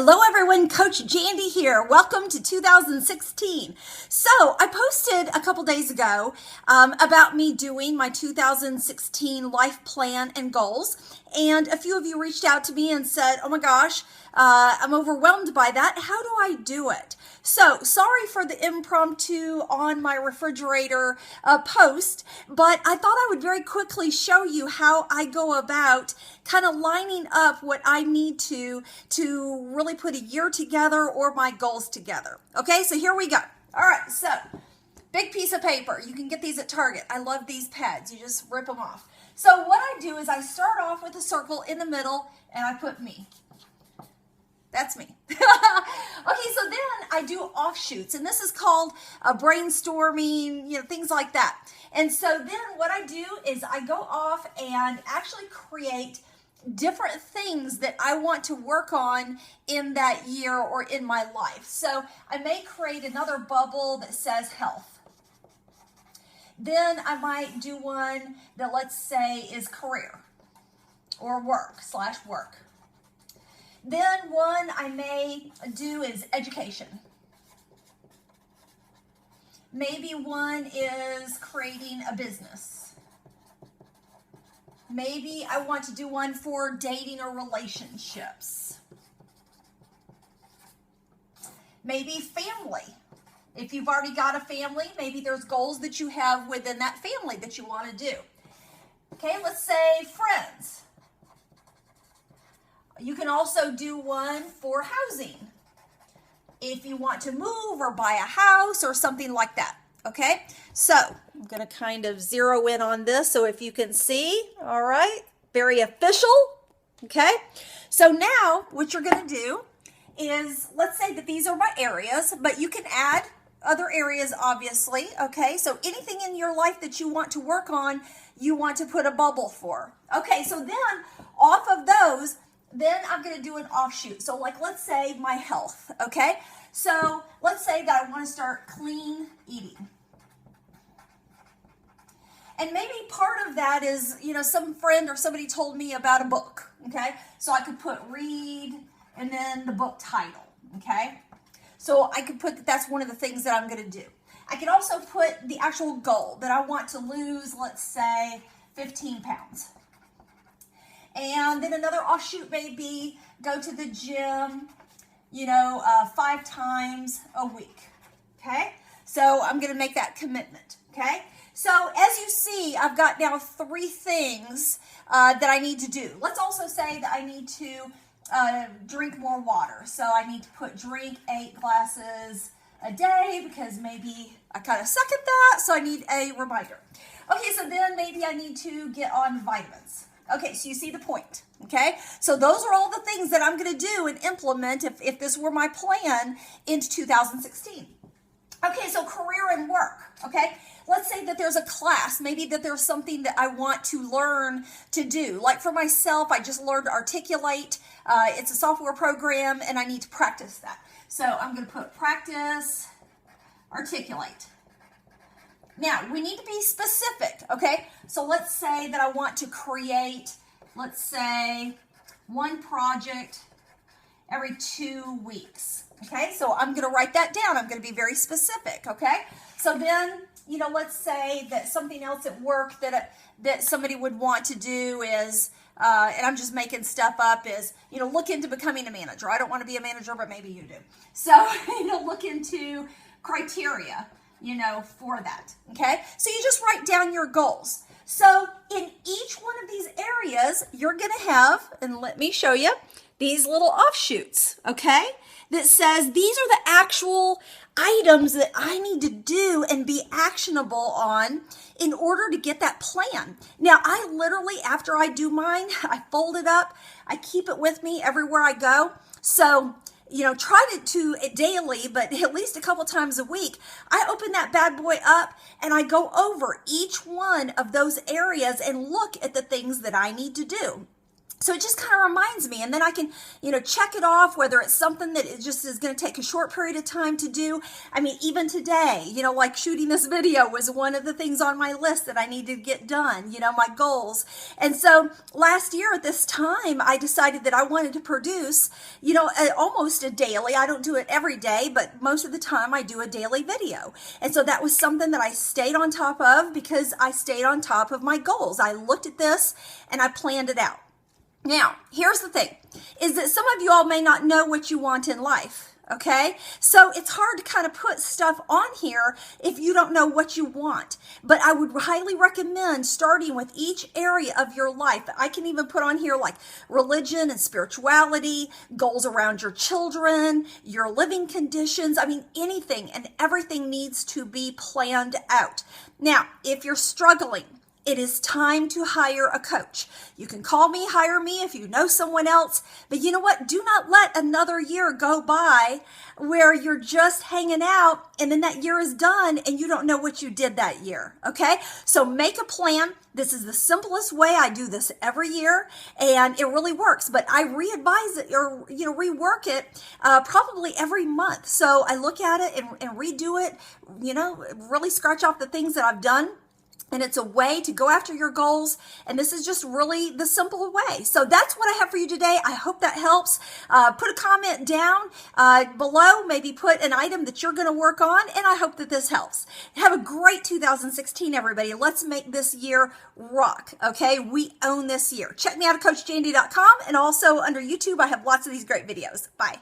Hello everyone, Coach Jandy here. Welcome to 2016. So I posted a couple days ago about me doing my 2016 life plan and goals. And a few of you reached out to me and said, oh my gosh, I'm overwhelmed by that. How do I do it? So sorry for the impromptu on my refrigerator post, but I thought I would very quickly show you how I go about kind of lining up what I need to really put a year together or my goals together. Okay, so here we go. All right, so big piece of paper. You can get these at Target. I love these pads. You just rip them off. So what I do is I start off with a circle in the middle and I put me. That's me. Okay, so then I do offshoots, and this is called brainstorming, things like that. And so then what I do is I go off and actually create different things that I want to work on in that year or in my life. So I may create another bubble that says health. Then I might do one that, let's say, is career or work/work. Then one I may do is education. Maybe one is creating a business. Maybe I want to do one for dating or relationships. Maybe family. If you've already got a family, maybe there's goals that you have within that family that you want to do. Okay, let's say friends. You can also do one for housing if you want to move or buy a house or something like that. Okay, so I'm going to kind of zero in on this so if you can see. All right, very official. Okay, so now what you're going to do is, let's say that these are my areas, but you can add other areas, obviously. Okay, so anything in your life that you want to work on, you want to put a bubble for. Okay, so then off of those, then I'm going to do an offshoot. So like, let's say my health, okay? So let's say that I want to start clean eating. And maybe part of that is, some friend or somebody told me about a book, okay? So I could put read and then the book title, okay? So I could put that that's one of the things that I'm going to do. I could also put the actual goal that I want to lose, let's say, 15 pounds. And then another offshoot may be go to the gym, 5 times a week, okay? So I'm going to make that commitment, okay? So as you see, I've got now 3 things that I need to do. Let's also say that I need to drink more water. So I need to drink 8 glasses a day because maybe I kind of suck at that, so I need a reminder. Okay, so then maybe I need to get on vitamins. Okay, so you see the point, okay? So those are all the things that I'm going to do and implement if this were my plan into 2016. Okay, so career and work, okay? Let's say that there's a class, maybe that there's something that I want to learn to do. Like for myself, I just learned to articulate. It's a software program, and I need to practice that. So I'm going to put practice, articulate. Now, we need to be specific, okay? So let's say that I want to create, let's say, one project every 2 weeks, okay? So I'm going to write that down. I'm going to be very specific, okay? So then, let's say that something else at work that somebody would want to do is, and I'm just making stuff up, is, look into becoming a manager. I don't want to be a manager, but maybe you do. So, look into criteria, for that, okay? So you just write down your goals. So in each one of these areas, you're going to have, and let me show you, these little offshoots, okay? That says these are the actual items that I need to do and be actionable on in order to get that plan. Now, I literally, after I do mine, I fold it up. I keep it with me everywhere I go. So try to daily, but at least a couple times a week, I open that bad boy up and I go over each one of those areas and look at the things that I need to do. So it just kind of reminds me, and then I can, check it off, whether it's something that it just is going to take a short period of time to do. I mean, even today, like shooting this video was one of the things on my list that I needed to get done, my goals. And so last year at this time, I decided that I wanted to produce, almost a daily. I don't do it every day, but most of the time I do a daily video. And so that was something that I stayed on top of because I stayed on top of my goals. I looked at this and I planned it out. Now, here's the thing, is that some of you all may not know what you want in life, okay? So it's hard to kind of put stuff on here if you don't know what you want. But I would highly recommend starting with each area of your life. I can even put on here like religion and spirituality, goals around your children, your living conditions. I mean, anything and everything needs to be planned out. Now, if you're struggling, it is time to hire a coach. You can call me, hire me if you know someone else. But you know what? Do not let another year go by where you're just hanging out and then that year is done and you don't know what you did that year. Okay? So make a plan. This is the simplest way. I do this every year and it really works. But I re-advise it or rework it probably every month. So I look at it and redo it, really scratch off the things that I've done. And it's a way to go after your goals. And this is just really the simple way. So that's what I have for you today. I hope that helps. Put a comment down below. Maybe put an item that you're going to work on. And I hope that this helps. Have a great 2016, everybody. Let's make this year rock. Okay? We own this year. Check me out at CoachJandy.com. And also under YouTube, I have lots of these great videos. Bye.